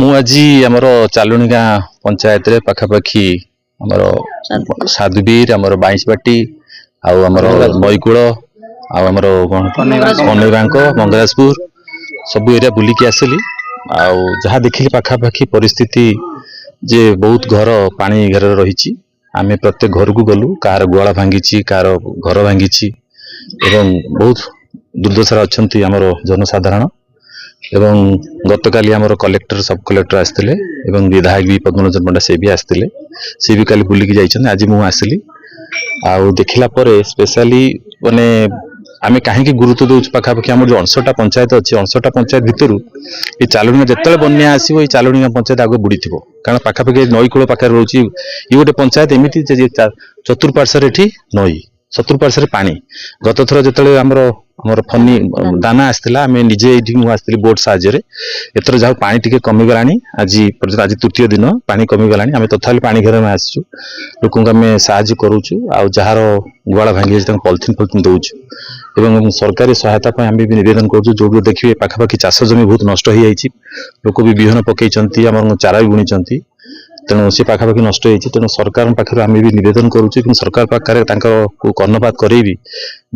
ମୁଁ ଆଜି ଆମର ଚାଲୁଣି ଗାଁ ପଞ୍ଚାୟତରେ ପାଖାପାଖି ଆମର ସାଧୁବୀର ଆମର ବାଇଶବାଟି ଆଉ ଆମର ନଈକୂଳ ଆଉ ଆମର କନେଇବାଙ୍କ ମଙ୍ଗରାଜପୁର ସବୁ ଏରିଆ ବୁଲିକି ଆସିଲି। ଆଉ ଯାହା ଦେଖିଲି ପାଖାପାଖି ପରିସ୍ଥିତି ଯେ ବହୁତ ଘର ପାଣି ଘେରରେ ରହିଛି। ଆମେ ପ୍ରତ୍ୟେକ ଘରକୁ ଗଲୁ, କାହାର ଗୁହାଳ ଭାଙ୍ଗିଛି, କାହାର ଘର ଭାଙ୍ଗିଛି ଏବଂ ବହୁତ ଦୁର୍ଦ୍ଦଶାରେ ଅଛନ୍ତି ଆମର ଜନସାଧାରଣ। ଏବଂ ଗତକାଲି ଆମର କଲେକ୍ଟର ସବ୍ କଲେକ୍ଟର ଆସିଥିଲେ ଏବଂ ବିଧାୟକ ବି ପଦ୍ମଲୋଚନ ପଣ୍ଡା ସେ ବି ଆସିଥିଲେ, ସେ ବି କାଲି ବୁଲିକି ଯାଇଛନ୍ତି। ଆଜି ମୁଁ ଆସିଲି ଆଉ ଦେଖିଲା ପରେ ସ୍ପେଶାଲି ମାନେ ଆମେ କାହିଁକି ଗୁରୁତ୍ୱ ଦେଉଛୁ, ପାଖାପାଖି ଆମର ଯେଉଁ 59ଟା ପଞ୍ଚାୟତ ଅଛି, 59ଟା ପଞ୍ଚାୟତ ଭିତରୁ ଏ ଚାଲୁଣିଆ ଯେତେବେଳେ ବନ୍ୟା ଆସିବ ଏଇ ଚାଲୁଣିଆ ପଞ୍ଚାୟତ ଆଗ ବୁଡ଼ିଥିବ। କାରଣ ପାଖାପାଖି ନଈକୂଳ ପାଖରେ ରହୁଛି ଇଏ ଗୋଟେ ପଞ୍ଚାୟତ ଏମିତି ଯେ ଚତୁଃପାର୍ଶ୍ୱରେ ଏଠି ନଈ, ଚତୁଃପାର୍ଶ୍ୱରେ ପାଣି। ଗତଥର ଯେତେବେଳେ ଆମର ଫନି ଦାନା ଆସିଥିଲା, ଆମେ ନିଜେ ଏଇଠି ମୁଁ ଆସିଥିଲି ବୋଟ ସାହାଯ୍ୟରେ। ଏଥର ଯାହା ପାଣି ଟିକେ କମିଗଲାଣି, ଆଜି ତୃତୀୟ ଦିନ ପାଣି କମିଗଲାଣି। ଆମେ ତଥାପି ପାଣି ଘେର ଆମେ ଆସିଛୁ, ଲୋକଙ୍କୁ ଆମେ ସାହାଯ୍ୟ କରୁଛୁ ଆଉ ଯାହାର ଗୁହାଳ ଭାଙ୍ଗି ଯାଇଛି ତାଙ୍କୁ ପଲିଥିନ୍ ଦଉଛୁ ଏବଂ ସରକାରୀ ସହାୟତା ପାଇଁ ଆମେ ବି ନିବେଦନ କରୁଛୁ। ଯୋଉଠି ଦେଖିବେ ପାଖାପାଖି ଚାଷ ଜମି ବହୁତ ନଷ୍ଟ ହେଇଯାଇଛି, ଲୋକ ବି ବିହନ ପକେଇଛନ୍ତି, ଆମର ଚାରା ବି ବୁଣିଛନ୍ତି, ତେଣୁ ସେ ପାଖାପାଖି ନଷ୍ଟ ହେଇଛି। ତେଣୁ ସରକାରଙ୍କ ପାଖରେ ଆମେ ବି ନିବେଦନ କରୁଛୁ କିନ୍ତୁ ସରକାର ପାଖରେ ତାଙ୍କୁ କର୍ଣ୍ଣପାତ କରେଇବି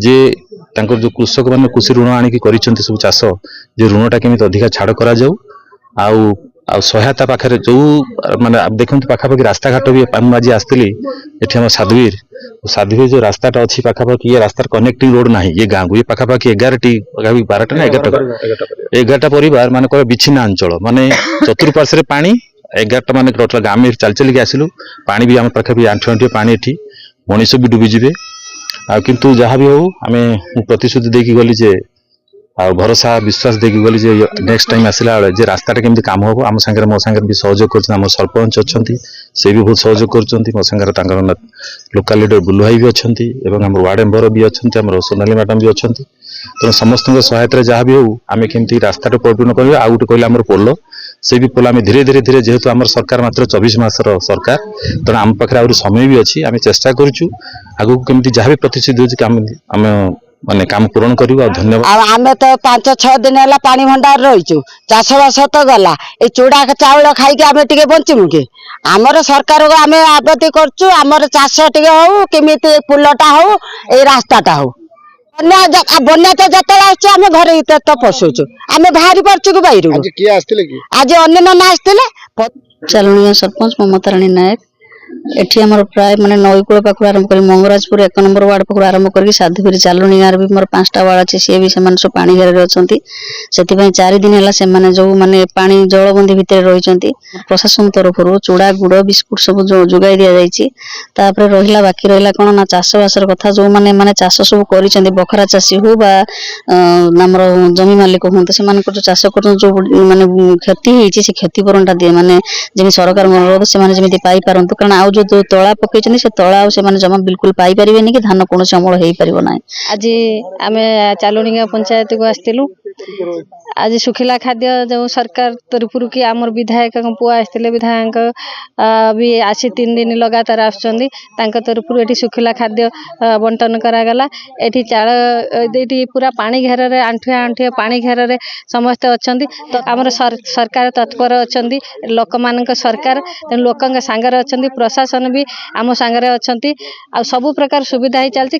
ଯେ ତାଙ୍କର ଯୋଉ କୃଷକ ମାନେ କୃଷି ଋଣ ଆଣିକି କରିଛନ୍ତି ସବୁ ଚାଷ, ଯେ ଋଣଟା କେମିତି ଅଧିକା ଛାଡ଼ କରାଯାଉ। ଆଉ ସହାୟତା ପାଖରେ ଯୋଉ ମାନେ ଦେଖନ୍ତୁ ପାଖାପାଖି ରାସ୍ତାଘାଟ ବି ମୁଁ ଆଜି ଆସିଥିଲି ଏଠି ଆମ ସାଧୁବୀର ଯୋଉ ରାସ୍ତାଟା ଅଛି ପାଖାପାଖି ଏ ରାସ୍ତାର କନେକ୍ଟିଂ ରୋଡ ନାହିଁ ଏ ଗାଁକୁ। ଏ ପାଖାପାଖି 12ଟା ନା 11ଟା ପରିବାର ମାନେ ବିଚ୍ଛିନ୍ନ ଅଞ୍ଚଳ, ମାନେ ଚତୁଃପାର୍ଶ୍ୱରେ ପାଣି। 11ଟା ମାନେ ଟୋଟାଲ ଆମେ ଚାଲି ଚାଲିକି ଆସିଲୁ, ପାଣି ବି ଆମ ପାଖାପାଖି ଆଣ୍ଠୁଏ ପାଣି ଏଠି, ମଣିଷ ବି ଡୁବିଯିବେ। ଆଉ କିନ୍ତୁ ଯାହା ବି ହଉ ମୁଁ ପ୍ରତିଶ୍ରୁତି ଦେଇକି ଗଲି ଯେ ଆଉ ଭରସା ବିଶ୍ୱାସ ଦେଇକି ଗଲି ଯେ ନେକ୍ସଟ ଟାଇମ ଆସିଲା ବେଳେ ଯେ ରାସ୍ତାଟା କେମିତି କାମ ହବ। ମୋ ସାଙ୍ଗରେ ବି ସହଯୋଗ କରୁଛନ୍ତି, ଆମର ସରପଞ୍ଚ ଅଛନ୍ତି, ସେ ବି ବହୁତ ସହଯୋଗ କରୁଛନ୍ତି। ମୋ ସାଙ୍ଗରେ ତାଙ୍କର ଲୋକାଲ ଲିଡର ବୁଲୁ ଭାଇ ବି ଅଛନ୍ତି ଏବଂ ଆମର ୱାର୍ଡ ମେମ୍ବର ବି ଅଛନ୍ତି, ଆମର ସୋନାଲି ମ୍ୟାଡାମ ବି ଅଛନ୍ତି। ତେଣୁ ସମସ୍ତଙ୍କ ସହାୟତାରେ ଯାହା ବି ହଉ ଆମେ କେମିତି ରାସ୍ତାଟା ପରିପୂର୍ଣ୍ଣ କରିବା। ଆଉ ଗୋଟେ କହିଲେ ଆମର ପୋଲ, ସେ ବି ପୋଲ ଆମେ ଧୀରେ ଯେହେତୁ ଆମର ସରକାର ମାତ୍ର 24 ମାସର ସରକାର, ତେଣୁ ଆମ ପାଖରେ ଆହୁରି ସମୟ ବି ଅଛି। ଆମେ ଚେଷ୍ଟା କରୁଛୁ ଆଗକୁ କେମିତି ଯାହା ବି ପ୍ରତିଶ୍ରୁତି ଦେଉଛି ଆମେ ମାନେ କାମ ପୂରଣ କରିବୁ। ଆଉ ଧନ୍ୟବାଦ। ଆଉ ଆମେ ତ 5-6 ଦିନ ହେଲା ପାଣି ଭଣ୍ଡାର ରହିଛୁ, ଚାଷବାସ ତ ଗଲା, ଏଇ ଚୁଡା ଚାଉଳ ଖାଇକି ଆମେ ଟିକେ ବଞ୍ଚିବୁ କି? ଆମର ସରକାରକୁ ଆମେ ଆଗତି କରୁଛୁ, ଆମର ଚାଷ ଟିକେ ହଉ, କେମିତି ପୋଲଟା ହଉ, ଏଇ ରାସ୍ତାଟା ହଉ। ବନ୍ୟା ତ ଯେତେବେଳେ ଆସୁଛି ଆମେ ଘରେ ଭିତରେ ତ ପଶୁଛୁ, ଆମେ ବାହାରି ପାରୁଛୁ କି ବାହାରକୁ? ଆଜି କିଏ ଆସିଥିଲେ କି? ଆଜି ଅନ୍ୟ ନନା ଆସିଥିଲେ। ଚାଲୁଣିଆ ସରପଞ୍ଚ ମମତା ରାଣୀ ନାୟକ। ଏଠି ଆମର ପ୍ରାୟ ମାନେ ନଈକୂଳ ପାଖରୁ ଆରମ୍ଭ କରି ମଙ୍ଗରାଜପୁର 1 ନମ୍ବର ୱାର୍ଡ ପାଖରୁ ଆରମ୍ଭ କରିକି ସାଧୁବୀର ଚାଲୁଣି ଗାଁରେ ବି ମୋର 5ଟା ୱାର୍ଡ ଅଛି, ସିଏ ବି ସେମାନେ ସବୁ ପାଣି ଘେରରେ ଅଛନ୍ତି। ସେଥିପାଇଁ 4 ଦିନ ହେଲା ସେମାନେ ଯୋଉ ମାନେ ପାଣି ଜଳବନ୍ଦୀ ଭିତରେ ରହିଛନ୍ତି, ପ୍ରଶାସନ ତରଫରୁ ଚୁଡା ଗୁଡ ବିସ୍କୁଟ ସବୁ ଯୋଗାଇ ଦିଆଯାଇଛି। ତାପରେ ବାକି ରହିଲା କଣ ନା ଚାଷବାସର କଥା। ଯୋଉମାନେ ଚାଷ ସବୁ କରିଛନ୍ତି, ବଖରା ଚାଷୀ ହଉ ବା ଆମର ଜମି ମାଲିକ ହୁଅନ୍ତୁ, ସେମାନଙ୍କର ଯୋଉ ଚାଷ କରୁଛନ୍ତି, ଯୋଉ ମାନେ କ୍ଷତି ହେଇଛି ସେ କ୍ଷତିପୂରଣଟା ମାନେ ଯେମିତି ସରକାରଙ୍କ ଅନୁରୋଧ ସେମାନେ ଯେମିତି ପାଇପାରନ୍ତୁ। କାରଣ ଆଉ ଯୋଉ ତଳା ପକେଇଛନ୍ତି ସେ ତଳା ଆଉ ସେମାନେ ଜମା ବିଲକୁଲ ପାଇପାରିବେନି କି ଧାନ କୌଣସି ଅମଳ ହେଇପାରିବ ନାହିଁ। ଆଜି ଆମେ ଚାଲୁଣିଆ ପଞ୍ଚାୟତକୁ ଆସିଥିଲୁ। ଆଜି ଶୁଖିଲା ଖାଦ୍ୟ ଯେଉଁ ସରକାର ତରଫରୁ କି ଆମର ବିଧାୟକଙ୍କ ପୁଅ ଆସିଥିଲେ, ବିଧାୟକ ବି ଆସି 3 ଦିନ ଲଗାତାର ଆସୁଛନ୍ତି, ତାଙ୍କ ତରଫରୁ ଏଠି ଶୁଖିଲା ଖାଦ୍ୟ ବଣ୍ଟନ କରାଗଲା। ଏଠି ଏଠି ପୁରା ପାଣି ଘେରରେ ଆଣ୍ଠୁଏ ପାଣି ଘେରରେ ସମସ୍ତେ ଅଛନ୍ତି। ତ ଆମର ସରକାର ତତ୍ପର ଅଛନ୍ତି, ଲୋକମାନଙ୍କ ସରକାର, ତେଣୁ ଲୋକଙ୍କ ସାଙ୍ଗରେ ଅଛନ୍ତି, ପ୍ରଶାସନ ବି ଆମ ସାଙ୍ଗରେ ଅଛନ୍ତି। ଆଉ ସବୁ ପ୍ରକାର ସୁବିଧା ହେଇ ଚାଲିଛି।